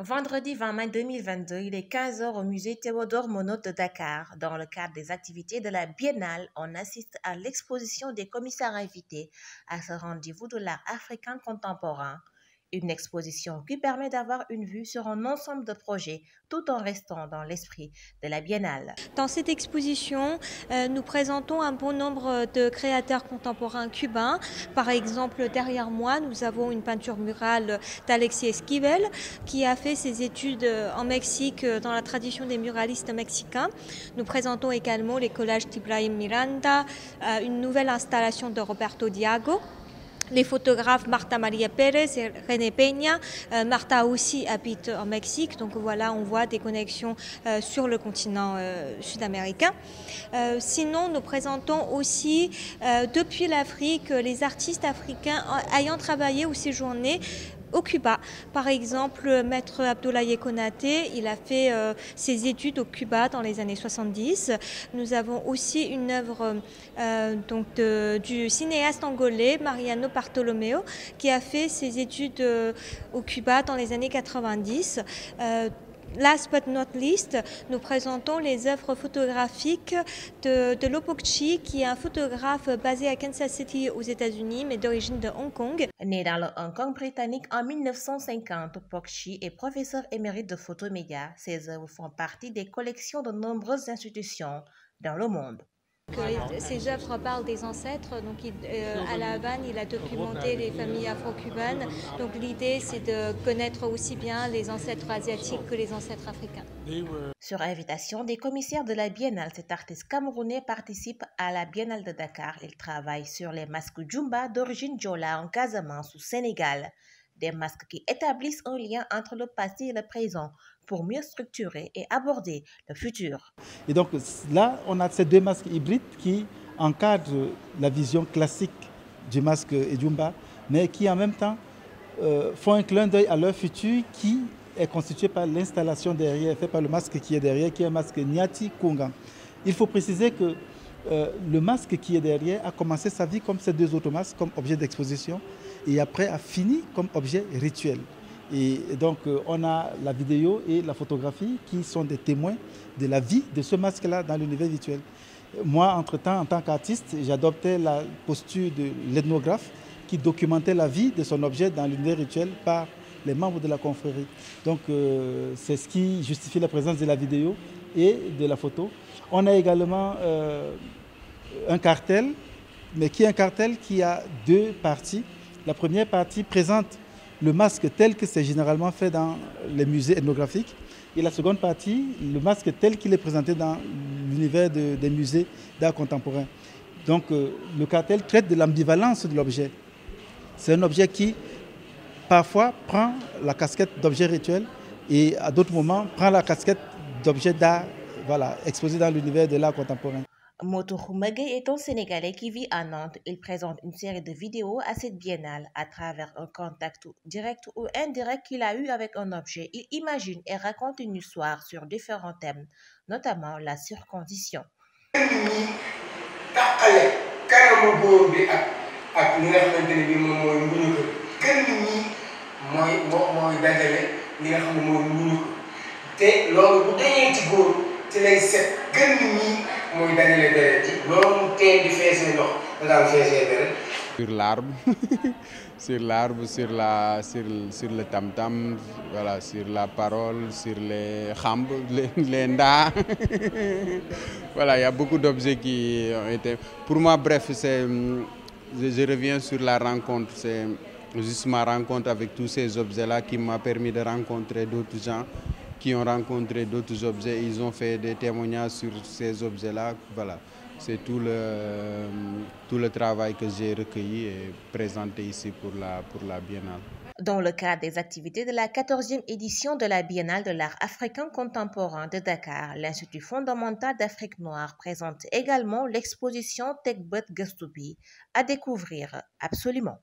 Vendredi 20 mai 2022, il est 15 heures au musée Théodore Monod de Dakar. Dans le cadre des activités de la Biennale, on assiste à l'exposition des commissaires invités à ce rendez-vous de l'art africain contemporain. Une exposition qui permet d'avoir une vue sur un ensemble de projets tout en restant dans l'esprit de la Biennale. Dans cette exposition, nous présentons un bon nombre de créateurs contemporains cubains. Par exemple, derrière moi, nous avons une peinture murale d'Alexis Esquivel qui a fait ses études en Mexique dans la tradition des muralistes mexicains. Nous présentons également les collages d'Ibrahim Miranda, une nouvelle installation de Roberto Diago. Les photographes Marta Maria Pérez et René Peña. Marta aussi habite en Mexique, donc voilà, on voit des connexions sur le continent sud-américain. Sinon, nous présentons aussi depuis l'Afrique les artistes africains ayant travaillé ou séjourné au Cuba. Par exemple, Maître Abdoulaye Konaté, il a fait ses études au Cuba dans les années 70. Nous avons aussi une œuvre du cinéaste angolais Mariano Bartolomeo qui a fait ses études au Cuba dans les années 90. Last but not least, nous présentons les œuvres photographiques de Lopokchi, qui est un photographe basé à Kansas City aux États-Unis, mais d'origine de Hong Kong. Né dans le Hong Kong britannique en 1950, Lopokchi est professeur émérite de photomédia. Ses œuvres font partie des collections de nombreuses institutions dans le monde. Ses œuvres parlent des ancêtres. Donc, à La Havane, il a documenté les familles afro-cubanes. Donc, l'idée, c'est de connaître aussi bien les ancêtres asiatiques que les ancêtres africains. Sur invitation des commissaires de la Biennale, cet artiste camerounais participe à la Biennale de Dakar. Il travaille sur les masques Jumba d'origine Djola en Casamance au Sénégal. Des masques qui établissent un lien entre le passé et le présent pour mieux structurer et aborder le futur. Et donc là, on a ces deux masques hybrides qui encadrent la vision classique du masque Ejumba, mais qui en même temps font un clin d'œil à leur futur qui est constitué par l'installation derrière, fait par le masque qui est derrière, qui est un masque Nyati Kungan. Il faut préciser que le masque qui est derrière a commencé sa vie comme ces deux autres masques, comme objet d'exposition, et après a fini comme objet rituel. Et donc on a la vidéo et la photographie qui sont des témoins de la vie de ce masque-là dans l'univers virtuel. Moi, entre-temps, en tant qu'artiste, j'adoptais la posture de l'ethnographe qui documentait la vie de son objet dans l'univers virtuel par les membres de la confrérie. Donc c'est ce qui justifie la présence de la vidéo et de la photo. On a également un cartel, mais qui est un cartel qui a deux parties. La première partie présente le masque tel que c'est généralement fait dans les musées ethnographiques. Et la seconde partie, le masque tel qu'il est présenté dans l'univers des musées d'art contemporain. Donc le cartel traite de l'ambivalence de l'objet. C'est un objet qui parfois prend la casquette d'objet rituel et à d'autres moments prend la casquette d'objet d'art, voilà, exposé dans l'univers de l'art contemporain. Moto Khoumague est un Sénégalais qui vit à Nantes. Il présente une série de vidéos à cette biennale à travers un contact direct ou indirect qu'il a eu avec un objet. Il imagine et raconte une histoire sur différents thèmes, notamment la circoncision. Sur l'arbre, sur l'arbre, sur le tam-tam, voilà, sur la parole, sur les khambs, les nda. Voilà, il y a beaucoup d'objets qui ont été... Pour moi, bref, je reviens sur la rencontre. C'est juste ma rencontre avec tous ces objets-là qui m'a permis de rencontrer d'autres gens qui ont rencontré d'autres objets. Ils ont fait des témoignages sur ces objets-là. Voilà. C'est tout le travail que j'ai recueilli et présenté ici pour la Biennale. Dans le cadre des activités de la 14e édition de la Biennale de l'art africain contemporain de Dakar, l'Institut fondamental d'Afrique noire présente également l'exposition Tekbet Gestubi à découvrir absolument.